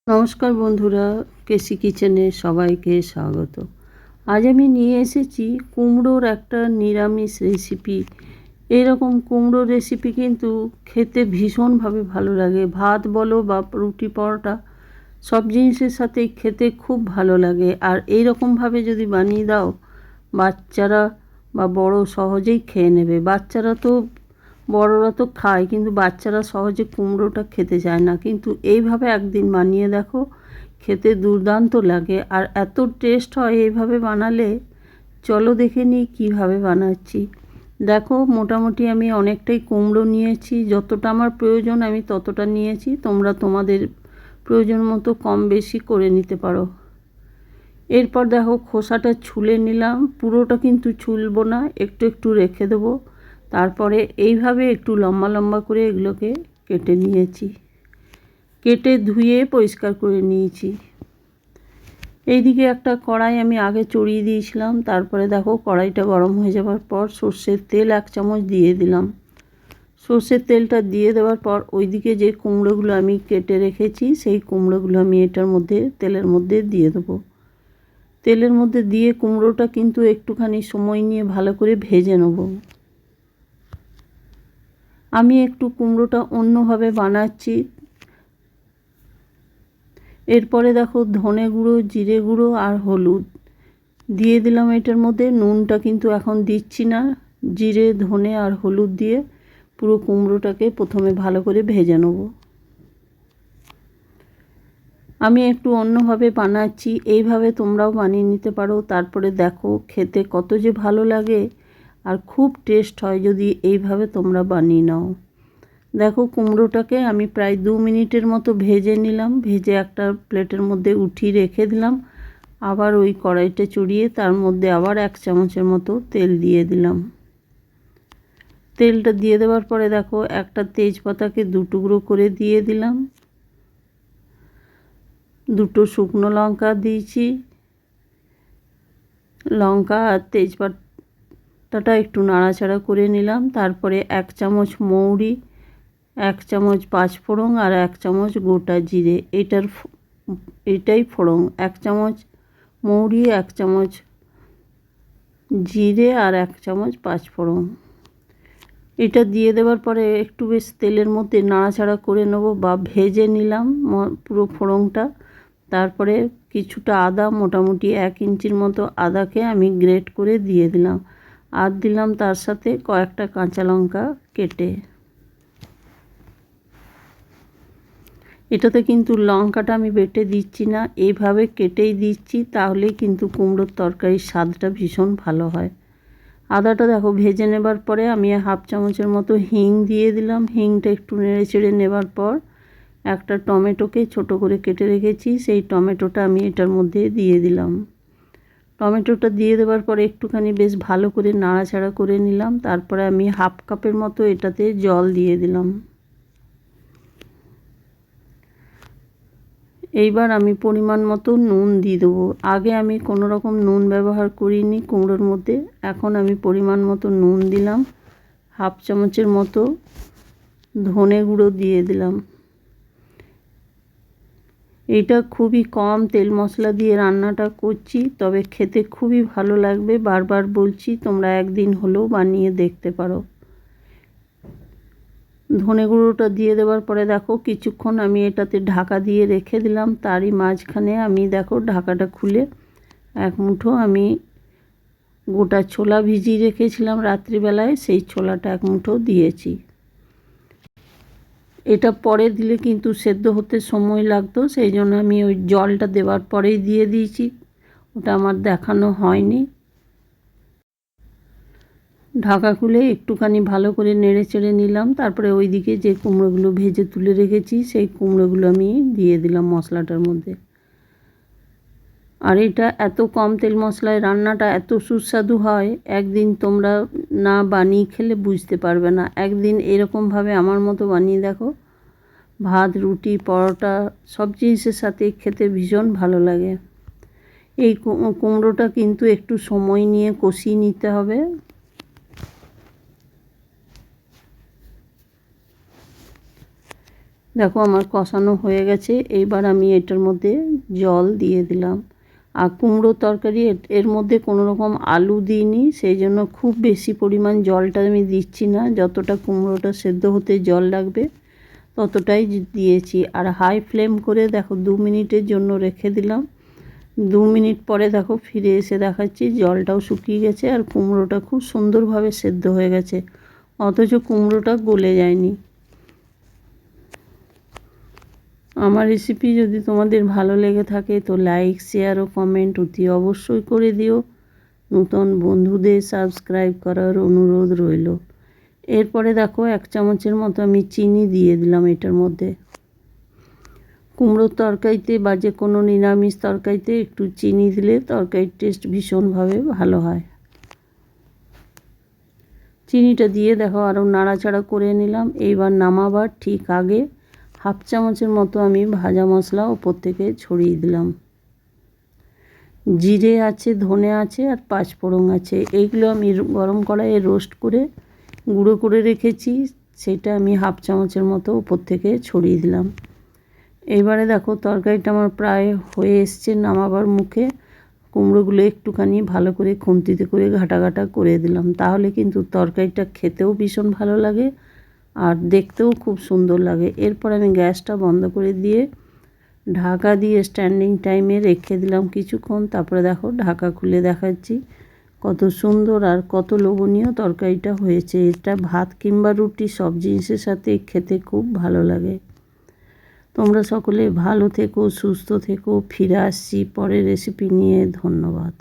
নমস্কার বন্ধুরা, কেসি কিচেনে সবাইকে স্বাগত। আজ আমি নিয়ে এসেছি কুমড়োর একটা নিরামিষ রেসিপি। এরকম কুমড়ো রেসিপি কিন্তু খেতে ভীষণভাবে ভালো লাগে। ভাত বলো বা রুটি পরোটা সব জিনিসের সাথেই খেতে খুব ভালো লাগে। আর এইরকমভাবে যদি বানিয়ে দাও, বাচ্চারা বা বড় সহজেই খেয়ে নেবে। বড়রা তো খায়, কিন্তু বাচ্চারা সহজে কুমড়োটা খেতে চায় না। কিন্তু এইভাবে একদিন বানিয়ে দেখো, খেতে দুর্দান্ত লাগে আর এত টেস্ট হয় এইভাবে বানালে। চলো দেখে নিই কীভাবে বানাচ্ছি। দেখো, মোটামুটি আমি অনেকটাই কুমড়ো নিয়েছি। যতটা আমার প্রয়োজন আমি ততটা নিয়েছি। তোমরা তোমাদের প্রয়োজন মতো কম বেশি করে নিতে পারো। এরপর দেখো, খোসাটা ছুলে নিলাম। পুরোটা কিন্তু ছুলবো না, একটু একটু রেখে দেবো। তারপরে এইভাবে একটু লম্বা লম্বা করে এগুলোকে কেটে নিয়েছি। কেটে ধুয়ে পরিষ্কার করে নিয়েছি। এইদিকে একটা কড়াই আমি আগে চড়িয়ে দিয়েছিলাম। তারপরে দেখো, কড়াইটা গরম হয়ে যাওয়ার পর সর্ষের তেল 1 চামচ দিয়ে দিলাম। সর্ষের তেলটা দিয়ে দেওয়ার পর ওইদিকে যে কুমড়োগুলো আমি কেটে রেখেছি সেই কুমড়োগুলো আমি তেলের মধ্যে দিয়ে দেবো। তেলের মধ্যে দিয়ে কুমড়োটা কিন্তু একটুখানি সময় নিয়ে ভালো করে ভেজে নেব। আমি একটু কুমড়োটা অন্যভাবে বানাচ্ছি। এরপরে দেখো, ধনে গুঁড়ো, জিরে গুঁড়ো আর হলুদ দিয়ে দিলাম এটার মধ্যে। নুনটা কিন্তু এখন দিচ্ছি না। জিরে, ধনে আর হলুদ দিয়ে পুরো কুমড়োটাকে প্রথমে ভালো করে ভেজে নেব। আমি একটু অন্যভাবে বানাচ্ছি, এইভাবে তোমরাও বানিয়ে নিতে পারো। তারপরে দেখো খেতে কত যে ভালো লাগে আর খুব টেস্ট হয় যদি এইভাবে তোমরা বানিয়ে নাও। দেখো, কুমড়োটাকে আমি প্রায় 2 মিনিটের মতো ভেজে নিলাম। ভেজে একটা প্লেটের মধ্যে উঠিয়ে রেখে দিলাম। আবার ওই কড়াইটা চড়িয়ে তার মধ্যে আবার 1 চামচের মতো তেল দিয়ে দিলাম। তেলটা দিয়ে দেওয়ার পরে দেখো, একটা তেজপাতাকে 2 টুকরো করে দিয়ে দিলাম। 2টো শুকনো লঙ্কা দিয়েছি। লঙ্কা আর তেজপাতাটা একটু নাড়াচাড়া করে নিলাম। তারপরে 1 চামচ মৌরি, 1 চামচ পাঁচফোড়ন আর 1 চামচ গোটা জিরে। এটাই ফোড়ন। 1 চামচ মৌরি, 1 চামচ জিরে আর 1 চামচ পাঁচফোড়ন। এটা দিয়ে দেওয়ার পরে একটু বেশ তেলের মধ্যে নাড়াচাড়া করে নেব বা ভেজে নিলাম পুরো ফোড়নটা। তারপরে কিছুটা আদা, মোটামুটি 1 ইঞ্চির মতো আদাকে আমি গ্রেট করে দিয়ে দিলাম। আর দিলাম তার সাথে কয়েকটা কাঁচা লঙ্কা কেটে। এটাতে কিন্তু লঙ্কাটা আমি বেটে দিচ্ছি না, এইভাবে কেটেই দিচ্ছি। তাহলেই কিন্তু কুমড়োর তরকারির স্বাদটা ভীষণ ভালো হয়। আদাটা দেখো ভেজে নেবার পরে আমি 1/2 চামচের মতো হিং দিয়ে দিলাম। হিংটা একটু নেড়ে চেড়ে নেবার পর একটা টমেটোকে ছোট করে কেটে রেখেছি, সেই টমেটোটা আমি এটার মধ্যে দিয়ে দিলাম। টমেটোটা দিয়ে দেওয়ার পরে একটুখানি বেশ ভালো করে নাড়াচাড়া করে নিলাম। তারপরে আমি 1/2 কাপের মতো এটাতে জল দিয়ে দিলাম। এইবার আমি পরিমাণ মতো নুন দিয়ে দেবো। আগে আমি কোনো রকম নুন ব্যবহার করিনি কুমড়োর মধ্যে। এখন আমি পরিমাণ মতো নুন দিলাম। 1/2 চামচের মতো ধনে গুঁড়ো দিয়ে দিলাম। এটা খুবই কম তেল মশলা দিয়ে রান্নাটা করছি, তবে খেতে খুবই ভালো লাগবে। বারবার বলছি, তোমরা একদিন হলেও বানিয়ে দেখতে পারো। ধনে গুঁড়োটা দিয়ে দেওয়ার পরে দেখো, কিছুক্ষণ আমি এটাতে ঢাকা দিয়ে রেখে দিলাম। তারই মাঝখানে আমি দেখো ঢাকাটা খুলে 1 মুঠো আমি গোটা ছোলা ভিজিয়ে রেখেছিলাম রাত্রিবেলায়, সেই ছোলাটা 1 মুঠো দিয়েছি। এটা পরে দিলে কিন্তু সেদ্ধ হতে সময় লাগতো, সেই জন্য আমি ওই জলটা দেওয়ার পরেই দিয়ে দিয়েছি। ওটা আমার দেখানো হয়নি। ঢাকা খুলে একটুখানি ভালো করে নেড়ে চেড়ে নিলাম। তারপরে ওইদিকে যে কুমড়োগুলো ভেজে তুলে রেখেছি সেই কুমড়োগুলো আমি দিয়ে দিলাম মশলাটার মধ্যে। আর এটা এত কম তেল মশলায় রান্নাটা এত সুস্বাদু হয়, একদিন তোমরা না বানিয়ে খেলে বুঝতে পারবে না। একদিন এরকমভাবে আমার মতো বানিয়ে দেখো, ভাত, রুটি, পরোটা সব জিনিসের সাথে খেতে ভীষণ ভালো লাগে। এই কুমড়োটা কিন্তু একটু সময় নিয়ে কষিয়ে নিতে হবে। দেখো আমার কষানো হয়ে গেছে। এইবার আমি এটার মধ্যে জল দিয়ে দিলাম। আর কুমড়ো তরকারি এর মধ্যে কোনো রকম আলু দিইনি, সেই জন্য খুব বেশি পরিমাণ জলটা আমি দিচ্ছি না। যতটা কুমড়োটা সেদ্ধ হতে জল লাগবে ততটাই দিয়েছি। আর হাই ফ্লেম করে দেখো 2 মিনিটের জন্য রেখে দিলাম। 2 মিনিট পরে দেখো ফিরে এসে দেখাচ্ছি জলটাও শুকিয়ে গেছে আর কুমড়োটা খুব সুন্দরভাবে সেদ্ধ হয়ে গেছে, অথচ কুমড়োটা গলে যায়নি। আমার রেসিপি যদি তোমাদের ভালো লেগে থাকে তো লাইক, শেয়ার ও কমেন্ট অতি অবশ্যই করে দিও। নতুন বন্ধুদের সাবস্ক্রাইব করার অনুরোধ রইল। এরপরে দেখো 1 চামচের মতো আমি চিনি দিয়ে দিলাম এটার মধ্যে। কুমড়োর তরকারিতে বা যে কোনো নিরামিষ তরকারিতে একটু চিনি দিলে তরকারির টেস্ট ভীষণভাবে ভালো হয়। চিনিটা দিয়ে দেখো আরও নাড়াচাড়া করে নিলাম। এইবার নামাবার ঠিক আগে 1/2 চামচের মতো আমি ভাজা মশলা ওপর থেকে ছড়িয়ে দিলাম। জিরে আছে, ধনে আছে আর 5 ফোড়ন আছে। এইগুলো আমি গরম কড়াইয়ে রোস্ট করে গুঁড়ো করে রেখেছি, সেটা আমি 1/2 চামচের মতো ওপর থেকে ছড়িয়ে দিলাম। এইবারে দেখো তরকারিটা আমার প্রায় হয়ে এসছে নামাবার মুখে। কুমড়োগুলো একটুখানি ভালো করে খুন্তিতে করে ঘাটা ঘাটা করে দিলাম, তাহলে কিন্তু তরকারিটা খেতেও ভীষণ ভালো লাগে আর দেখতেও খুব সুন্দর লাগে। এরপর আমি গ্যাসটা বন্ধ করে দিয়ে ঢাকা দিয়ে স্ট্যান্ডিং টাইমে রেখে দিলাম কিছুক্ষণ। তারপরে দেখো ঢাকা খুলে দেখাচ্ছি কত সুন্দর আর কত লোভনীয় তরকারিটা হয়েছে। এটা ভাত কিংবা রুটি সব জিনিসের সাথে খেতে খুব ভালো লাগে। তোমরা সকলে ভালো থেকো, সুস্থ থেকো। ফিরে আসছি পরের রেসিপি নিয়ে। ধন্যবাদ।